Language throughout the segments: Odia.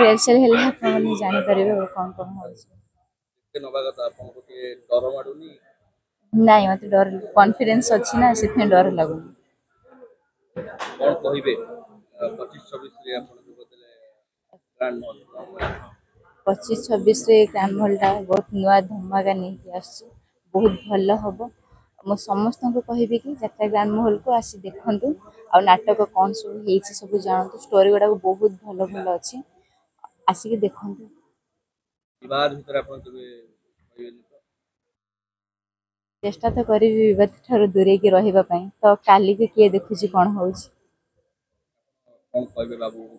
ରେଲସେଲ ହେଲେ ଆପଣମାନେ ଜାଣିପାରିବେ କଣ କଣ ହଉଛି। ନାଇଁ ମତେ ଡର କନଫିଡେନ୍ସ ଅଛି ନା ସେଥିପାଇଁ ଡର ଲାଗୁନି। କଣ କହିବେ 25-26 ରେ ଆପଣ ଯୋଉ ବଦଲେ ଗ୍ରାଣ୍ଡ ମହଲ 25-26 ରେ ଗ୍ରାଣ୍ଡ ମହଲଟା ବହୁତ ନୂଆ ଧମାକା ନେଇକି ଆସୁଛି, ବହୁତ ଭଲ ହବ। ମୁଁ ସମସ୍ତଙ୍କୁ କହିବି କି ଯାତ୍ରା ଗ୍ରାଣ୍ଡ ମହଲକୁ ଆସି ଦେଖନ୍ତୁ, ଆଉ ନାଟକ କଣ ସବୁ ହେଇଛି ସବୁ ଜାଣନ୍ତୁ। ଷ୍ଟୋରି ଗୁଡାକ ବହୁତ ଭଲ ଭଲ ଅଛି, ଆସିକି ଦେଖନ୍ତୁ। ବିବାଦ ଭିତରେ ଆପଣ କେବେ କହିବେନି ତ? ଚେଷ୍ଟା ତ କରିବି ବିବାଦ ଠାରୁ ଦୂରେଇକି ରହିବା ପାଇଁ, ତ କାଲିକି କିଏ ଦେଖୁଛି କଣ ହଉଛି। କଣ କହିବେ ବାବୁ?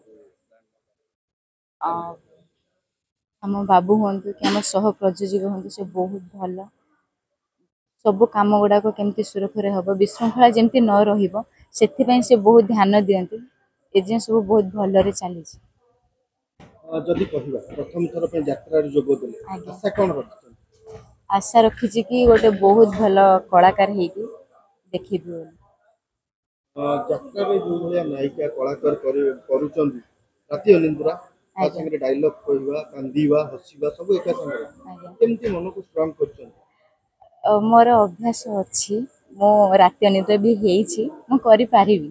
ଆମ ବାବୁ ହୁଅନ୍ତୁ କି ଆମ ସହ ପ୍ରଯୋଜକ ହୁଅନ୍ତୁ, ସେ ବହୁତ ଭଲ। ସବୁ କାମ ଗୁଡାକ କେମିତି ସୁରୁଖୁରୁରେ ହବ, ବିଶୃଙ୍ଖଳା ଯେମିତି ନ ରହିବ, ସେଥିପାଇଁ ସେ ବହୁତ ଧ୍ୟାନ ଦିଅନ୍ତି। ଏ ଜିନିଷ ସବୁ ବହୁତ ଭଲରେ ଚାଲିଛି। ଯଦି କହିବା ପ୍ରଥମ ଥର ପାଇଁ ଯାତ୍ରାରେ ଯୋଗ ଦେଲେ, ଆଜ୍ଞା, ଆଶା କଣ ରଖିଛନ୍ତି? ଆଶା ରଖିଛି କି ଗୋଟେ ବହୁତ ଭଲ କଳାକାର ହେଇକି ଦେଖିବି ବୋଲି। ଯାତ୍ରାରେ ଯୋଉ ଭଳିଆ ନାୟିକା କଳାକାର କରୁଛନ୍ତି, ରାତି ଅନିନ୍ଦ୍ରା ତା ଆଜ୍ଞା ସାଙ୍ଗରେ ଡାଇଲଗ କହିବା, କାନ୍ଦିବା, ହସିବା ସବୁ ଏକା ସାଙ୍ଗରେ ଆଜ୍ଞା। କେମିତି ମନକୁ ଷ୍ଟ୍ରଙ୍ଗ କରୁଛନ୍ତି? ମୋର ଅଭ୍ୟାସ ଅଛି, ମୁଁ ରାତି ଅନିଦ୍ରା ବି ହେଇଛି, ମୁଁ କରିପାରିବି।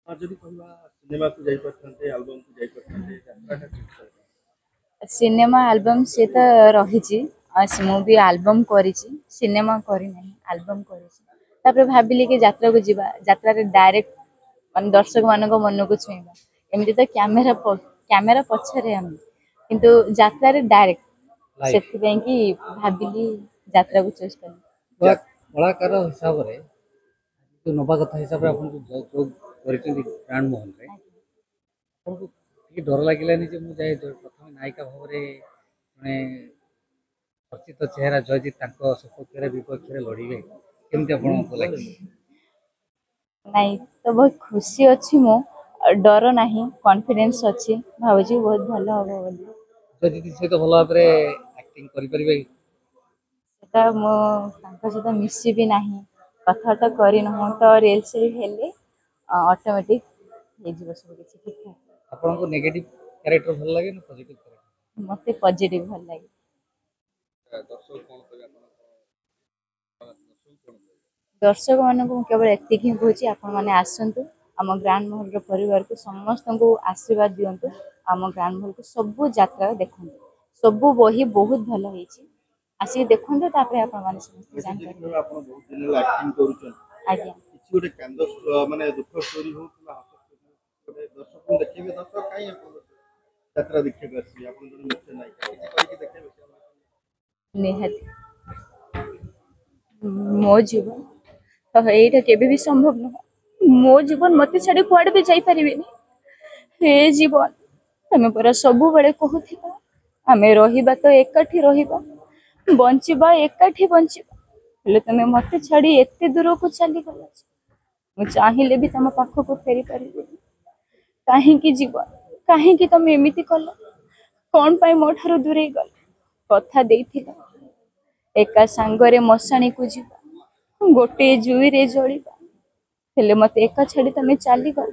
ଯଦି କହିବା ସିନେମାକୁ ଯାଇପାରିଥାନ୍ତେ, ଆଲବମକୁ ଯାଇପାରିଥାନ୍ତେ, ଯାତ୍ରାଟା ଠିକ। ସିନେମା ଆଲବମ୍ ସେ ତ ରହିଛି, ମୁଁ ବି ଆଲବମ୍ କରିଛି, ସିନେମା କରିନାହିଁ, ଆଲବମ୍ କରିଛି। ତାପରେ ଭାବିଲି କି ଯାତ୍ରାକୁ ଯିବା, ଯାତ୍ରାରେ ଡାଇରେକ୍ଟ ମାନେ ଦର୍ଶକ ମାନଙ୍କ ମନକୁ ଛୁଇଁବା। ଏମିତି ତ କ୍ୟାମେରା ପଛରେ ଆମେ, କିନ୍ତୁ ଯାତ୍ରାରେ ଡାଇରେକ୍ଟ, ସେଥିପାଇଁ କି ଭାବିଲି ଯାତ୍ରାକୁ ଚୁଜ୍ କଲି। କଳାକାର ହିସାବରେ ଯୋଉ ନବା କଥା ହିସାବରେ ଆପଣ ଯୋଉ କରିଛନ୍ତି ଗ୍ରାଣ୍ଡ ମହଲରେ, ଆପଣଙ୍କୁ ଟିକେ ଡର ଲାଗିଲାନି ଯେ ମୁଁ ଯାଇ ପ୍ରଥମେ ନାୟିକା ଭାବରେ ମାନେ ଚର୍ଚ୍ଚିତ ଚେହେରା ଜୟଜିତ ତାଙ୍କ ସପକ୍ଷରେ ବିପକ୍ଷରେ ଲଢ଼ିବେ, କେମିତି ଆପଣଙ୍କୁ ଲାଗିବ? ନାଇଁ ତ ବହୁତ ଖୁସି ଅଛି ମୁଁ, ଡର ନାହିଁ, କନଫିଡେନ୍ସ ଅଛି, ଭାବୁଛି ବହୁତ ଭଲ ହବ ବୋଲି। ଜୟଜିତ ସହିତ ଭଲ ଭାବରେ ଆକ୍ଟିଂ କରିପାରିବେ? ସେଟା ମୁଁ ତାଙ୍କ ସହିତ ମିଶିବି ନାହିଁ, କଥାବାର୍ତ୍ତା କରିନାହୁଁ, ତ ରିଲସେଲ ହେଲେ ଅଟୋମେଟିକ ହେଇଯିବ ସବୁ କିଛି ଠିକ ଠାକ। ଆପଣଙ୍କୁ ନେଗେଟିଭ କ୍ୟାରେକ୍ଟର ଭଲ ଲାଗେ ନା ପଜିଟିଭ କ୍ୟାରେକ୍ଟର? ମତେ ପଜିଟିଭ ଭଲ ଲାଗେ। ଦର୍ଶକ କଣ କହିବେ ଆପଣ? ଦର୍ଶକ ମାନଙ୍କୁ ମୁଁ କେବଳ ଏତିକି ହିଁ କହୁଛି, ଆପଣ ମାନେ ଆସନ୍ତୁ ଆମ ଗ୍ରାଣ୍ଡ ମହଲର ପରିବାରକୁ, ସମସ୍ତଙ୍କୁ ଆଶୀର୍ବାଦ ଦିଅନ୍ତୁ। ଆମ ଗ୍ରାଣ୍ଡ ମହଲକୁ ସବୁ ଯାତ୍ରା ଦେଖନ୍ତୁ, ସବୁ ବହି ବହୁତ ଭଲ ହେଇଛି, ଆସିକି ଦେଖନ୍ତୁ, ତାପରେ ଆପଣ ମାନେ ସମସ୍ତେ ଜାଣିପାରିବେ। ଆପଣ ବହୁତ ଦିନ ହେଲା ଆକ୍ଟିଂ କରୁଛନ୍ତି, ଆଜ୍ଞା। କିଛି ଗୋଟେ କାନ୍ଦ ମାନେ ଦୁଃଖ ଷ୍ଟୋରି ହଉ କିମ୍ବା ହସ ଷ୍ଟୋରି ହଉ, ଦର୍ଶକଙ୍କୁ ଦେଖେଇବେ। ଦର୍ଶକ କାହିଁ ଆପଣ ଯାତ୍ରା ଦେଖିବାକୁ ଆସିବେ? ଆପଣ ଜଣେ ମୁଖ୍ୟ ନାୟିକା, କିଛି କହିକି ଦେଖେଇବେ? ନିହାତି ମୋ ଜୀବନ ତ ଏଇଟା କେବେ ବି ସମ୍ଭବ ନୁହଁ, ମୋ ଜୀବନ ମତେ ଛାଡି କୁଆଡେ ବି ଯାଇପାରିବେନି। ହେ ଜୀବନ, ତମେ ପରା ସବୁବେଳେ କହୁଥିଲ ଆମେ ରହିବା ତ ଏକାଠି ରହିବା, ବଞ୍ଚିବା ଏକାଠି ବଞ୍ଚିବା, ହେଲେ ତମେ ମତେ ଛାଡି ଏତେ ଦୂରକୁ ଚାଲିଗଲ, ମୁଁ ଚାହିଁଲେ ବି ତମ ପାଖକୁ ଫେରି ପାରିବିନି। କାହିଁକି ଜୀବନ, କାହିଁକି ତମେ ଏମିତି କଲ? କଣ ପାଇଁ ମୋ ଠାରୁ ଦୂରେଇ ଗଲ? କଥା ଦେଇଥିଲ ଏକା ସାଙ୍ଗରେ ମଶାଣିକୁ ଯିବା, ଗୋଟେ ଜୁଇରେ ଜଳିବା, ହେଲେ ମତେ ଏକା ଛାଡି ତମେ ଚାଲିଗଲ।